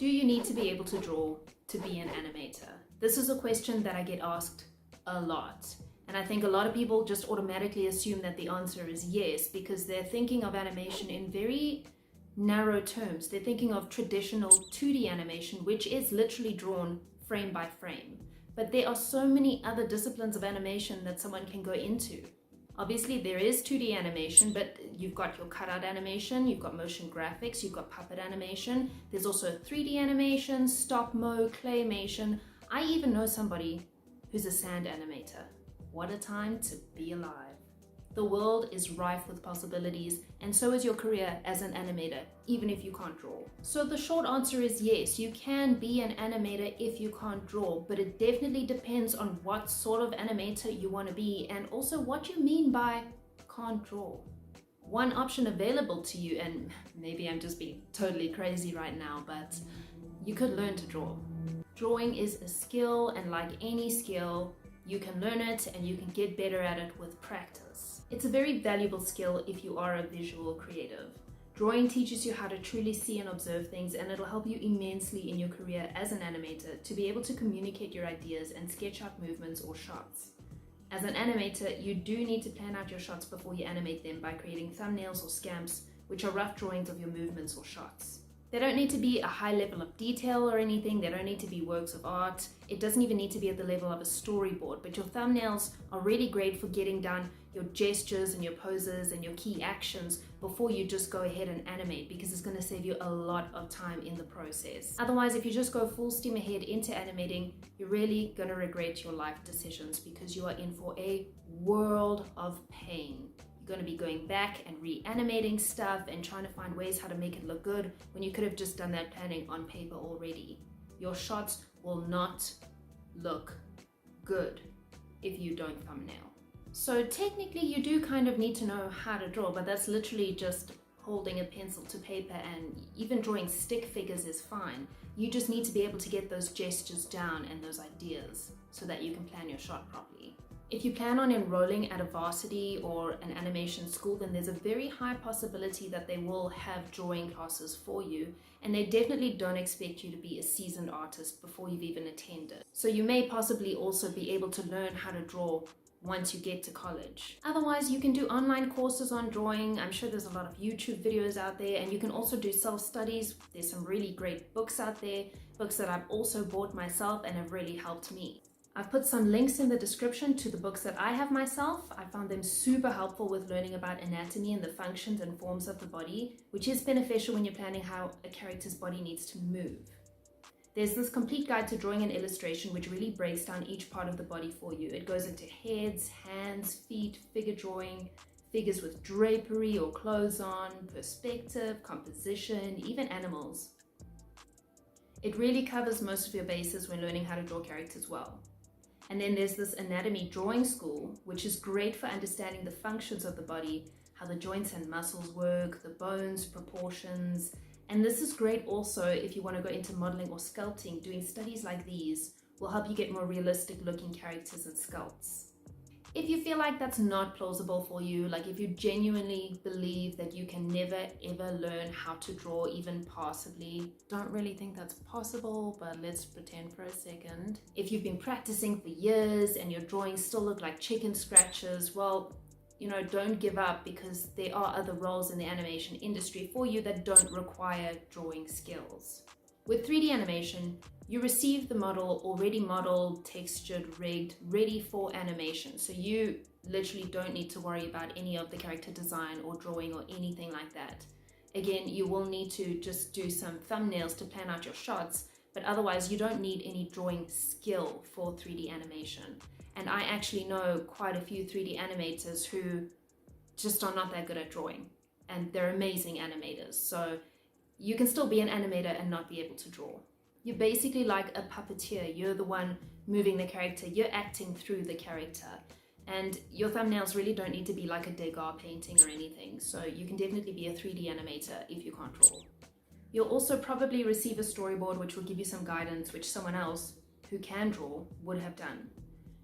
Do you need to be able to draw to be an animator? This is a question that I get asked a lot. And I think a lot of people just automatically assume that the answer is yes, because they're thinking of animation in very narrow terms. They're thinking of traditional 2D animation, which is literally drawn frame by frame. But there are so many other disciplines of animation that someone can go into. Obviously, there is 2D animation, but you've got your cutout animation, you've got motion graphics, you've got puppet animation. There's also 3D animation, stop mo, claymation. I even know somebody who's a sand animator. What a time to be alive. The world is rife with possibilities, and so is your career as an animator, even if you can't draw. So the short answer is yes, you can be an animator if you can't draw, but it definitely depends on what sort of animator you want to be and also what you mean by can't draw. One option available to you, and maybe I'm just being totally crazy right now, but you could learn to draw. Drawing is a skill, and like any skill, you can learn it and you can get better at it with practice. It's a very valuable skill if you are a visual creative. Drawing teaches you how to truly see and observe things, and it'll help you immensely in your career as an animator to be able to communicate your ideas and sketch out movements or shots. As an animator, you do need to plan out your shots before you animate them by creating thumbnails or scamps, which are rough drawings of your movements or shots. They don't need to be a high level of detail or anything. They don't need to be works of art. It doesn't even need to be at the level of a storyboard, but your thumbnails are really great for getting down your gestures and your poses and your key actions before you just go ahead and animate, because it's going to save you a lot of time in the process. Otherwise, if you just go full steam ahead into animating, you're really going to regret your life decisions, because you are in for a world of pain. You're going to be going back and reanimating stuff and trying to find ways how to make it look good when you could have just done that planning on paper already. Your shots will not look good if you don't thumbnail. So technically you do kind of need to know how to draw, but that's literally just holding a pencil to paper, and even drawing stick figures is fine. You just need to be able to get those gestures down and those ideas so that you can plan your shot properly. If you plan on enrolling at a varsity or an animation school, then there's a very high possibility that they will have drawing classes for you, and they definitely don't expect you to be a seasoned artist before you've even attended. So you may possibly also be able to learn how to draw once you get to college. Otherwise, you can do online courses on drawing. I'm sure there's a lot of YouTube videos out there, and you can also do self-studies. There's some really great books out there, books that I've also bought myself and have really helped me. I've put some links in the description to the books that I have myself. I found them super helpful with learning about anatomy and the functions and forms of the body, which is beneficial when you're planning how a character's body needs to move. There's this complete guide to drawing and illustration, which really breaks down each part of the body for you. It goes into heads, hands, feet, figure drawing, figures with drapery or clothes on, perspective, composition, even animals. It really covers most of your bases when learning how to draw characters well. And then there's this anatomy drawing school, which is great for understanding the functions of the body, how the joints and muscles work, the bones, proportions. And this is great also if you want to go into modeling or sculpting. Doing studies like these will help you get more realistic looking characters and sculpts. If you feel like that's not plausible for you, like if you genuinely believe that you can never ever learn how to draw even passably, don't really think that's possible, but let's pretend for a second. If you've been practicing for years and your drawings still look like chicken scratches, well, don't give up, because there are other roles in the animation industry for you that don't require drawing skills. With 3D animation, you receive the model already modeled, textured, rigged, ready for animation. So you literally don't need to worry about any of the character design or drawing or anything like that. Again, you will need to just do some thumbnails to plan out your shots, but otherwise you don't need any drawing skill for 3D animation. And I actually know quite a few 3D animators who just are not that good at drawing, and they're amazing animators. So you can still be an animator and not be able to draw. You're basically like a puppeteer. You're the one moving the character. You're acting through the character. And your thumbnails really don't need to be like a Degas painting or anything. So you can definitely be a 3D animator if you can't draw. You'll also probably receive a storyboard which will give you some guidance, which someone else who can draw would have done.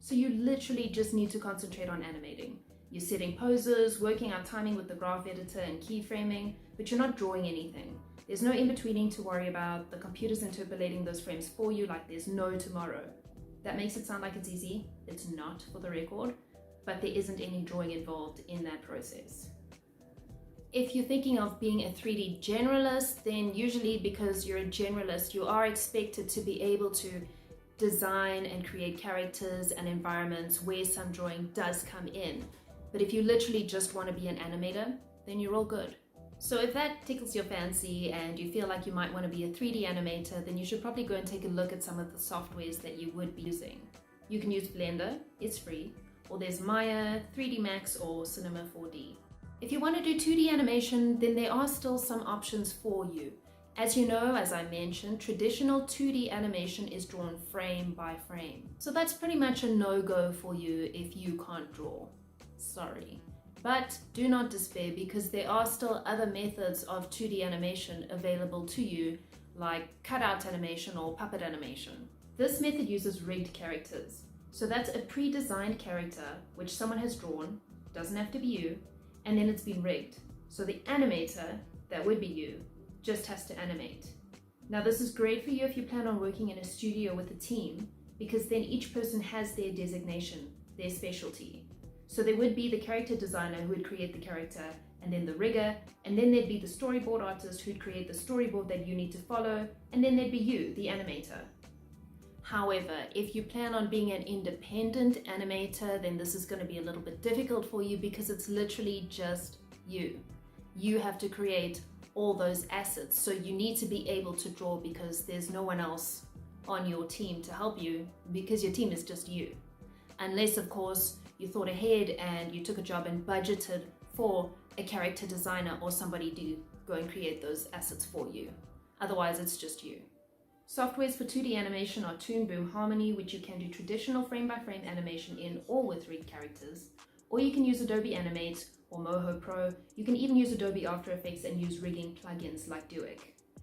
So you literally just need to concentrate on animating. You're setting poses, working out timing with the graph editor and keyframing, but you're not drawing anything. There's no in-betweening to worry about. The computer's interpolating those frames for you like there's no tomorrow. That makes it sound like it's easy. It's not, for the record, but there isn't any drawing involved in that process. If you're thinking of being a 3D generalist, then usually because you're a generalist, you are expected to be able to design and create characters and environments where some drawing does come in. But if you literally just want to be an animator, then you're all good. So if that tickles your fancy and you feel like you might want to be a 3D animator, then you should probably go and take a look at some of the softwares that you would be using. You can use Blender, it's free, or there's Maya, 3D Max, or Cinema 4D. If you want to do 2D animation, then there are still some options for you. As you know, as I mentioned, traditional 2D animation is drawn frame by frame. So that's pretty much a no-go for you if you can't draw. Sorry. But do not despair, because there are still other methods of 2D animation available to you, like cutout animation or puppet animation. This method uses rigged characters. So that's a pre-designed character which someone has drawn, doesn't have to be you, and then it's been rigged. So the animator, that would be you, just has to animate. Now this is great for you if you plan on working in a studio with a team, because then each person has their designation, their specialty. So there would be the character designer who would create the character, and then the rigger, and then there'd be the storyboard artist who'd create the storyboard that you need to follow, and then there'd be you, the animator. However, if you plan on being an independent animator, then this is going to be a little bit difficult for you, because it's literally just you. You have to create all those assets, so you need to be able to draw, because there's no one else on your team to help you, because your team is just you. Unless, of course, you thought ahead and you took a job and budgeted for a character designer or somebody to go and create those assets for you. Otherwise, it's just you. Softwares for 2D animation are Toon Boom Harmony, which you can do traditional frame-by-frame animation in or with rigged characters. Or you can use Adobe Animate or Moho Pro. You can even use Adobe After Effects and use rigging plugins like Duik.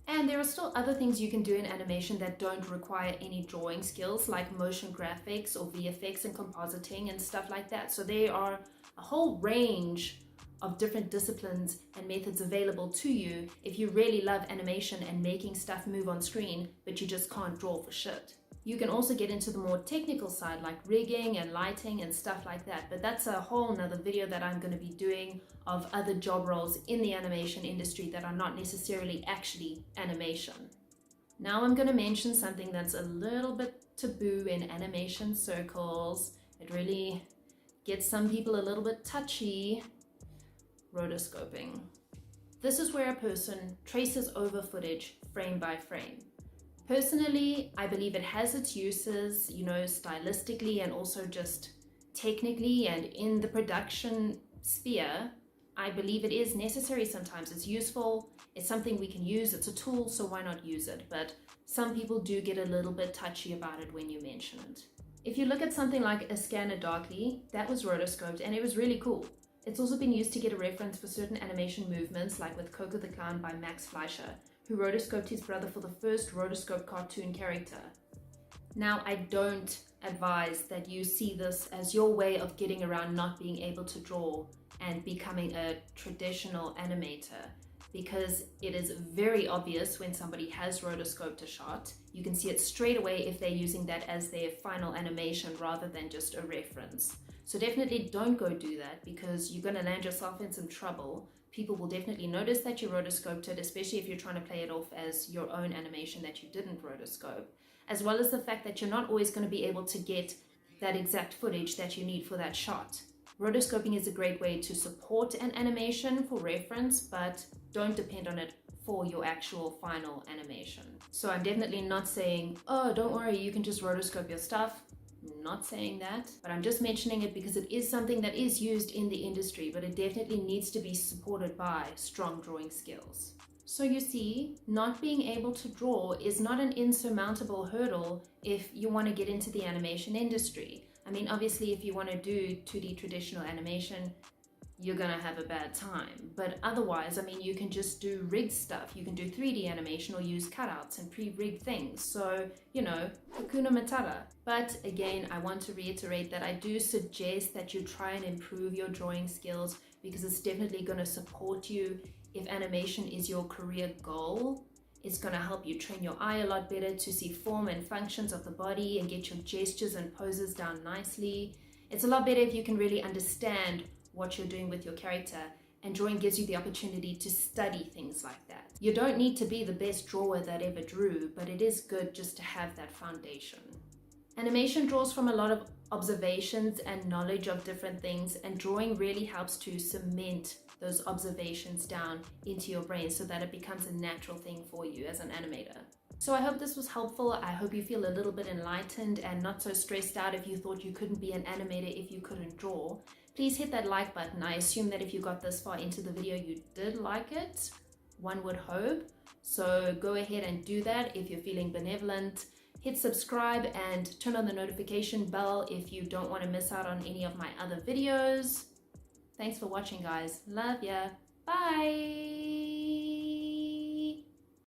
And there are still other things you can do in animation that don't require any drawing skills, like motion graphics or VFX and compositing and stuff like that. So there are a whole range of different disciplines and methods available to you if you really love animation and making stuff move on screen, but you just can't draw for shit. You can also get into the more technical side, like rigging and lighting and stuff like that, but that's a whole nother video that I'm going to be doing of other job roles in the animation industry that are not necessarily actually animation. Now I'm going to mention something that's a little bit taboo in animation circles. It really gets some people a little bit touchy. Rotoscoping. This is where a person traces over footage frame by frame. Personally, I believe it has its uses, stylistically and also just technically, and in the production sphere, I believe it is necessary sometimes. It's useful, it's something we can use, it's a tool, so why not use it? But some people do get a little bit touchy about it when you mention it. If you look at something like A Scanner Darkly, that was rotoscoped and it was really cool. It's also been used to get a reference for certain animation movements, like with Coco the Clown by Max Fleischer, who rotoscoped his brother for the first rotoscope cartoon character. Now, I don't advise that you see this as your way of getting around not being able to draw and becoming a traditional animator, because it is very obvious when somebody has rotoscoped a shot. You can see it straight away if they're using that as their final animation rather than just a reference. So definitely don't go do that, because you're going to land yourself in some trouble. People will definitely notice that you rotoscoped it, especially if you're trying to play it off as your own animation that you didn't rotoscope, as well as the fact that you're not always going to be able to get that exact footage that you need for that shot. Rotoscoping is a great way to support an animation for reference, but don't depend on it for your actual final animation. So I'm definitely not saying, oh, don't worry, you can just rotoscope your stuff. Not saying that, but I'm just mentioning it because it is something that is used in the industry, but it definitely needs to be supported by strong drawing skills. So you see, not being able to draw is not an insurmountable hurdle if you want to get into the animation industry. I mean, obviously, if you want to do 2D traditional animation, you're gonna have a bad time. But otherwise, I mean, you can just do rigged stuff. You can do 3D animation or use cutouts and pre-rigged things. So, Hakuna Matata. But again, I want to reiterate that I do suggest that you try and improve your drawing skills, because it's definitely gonna support you if animation is your career goal. It's going to help you train your eye a lot better to see form and functions of the body and get your gestures and poses down nicely. It's a lot better if you can really understand what you're doing with your character, and drawing gives you the opportunity to study things like that. You don't need to be the best drawer that ever drew, but it is good just to have that foundation. Animation draws from a lot of observations and knowledge of different things, and drawing really helps to cement those observations down into your brain so that it becomes a natural thing for you as an animator. So I hope this was helpful. I hope you feel a little bit enlightened and not so stressed out if you thought you couldn't be an animator if you couldn't draw. Please hit that like button. I assume that if you got this far into the video, you did like it. One would hope. So go ahead and do that if you're feeling benevolent. Hit subscribe and turn on the notification bell if you don't want to miss out on any of my other videos. Thanks for watching, guys. Love ya. Bye.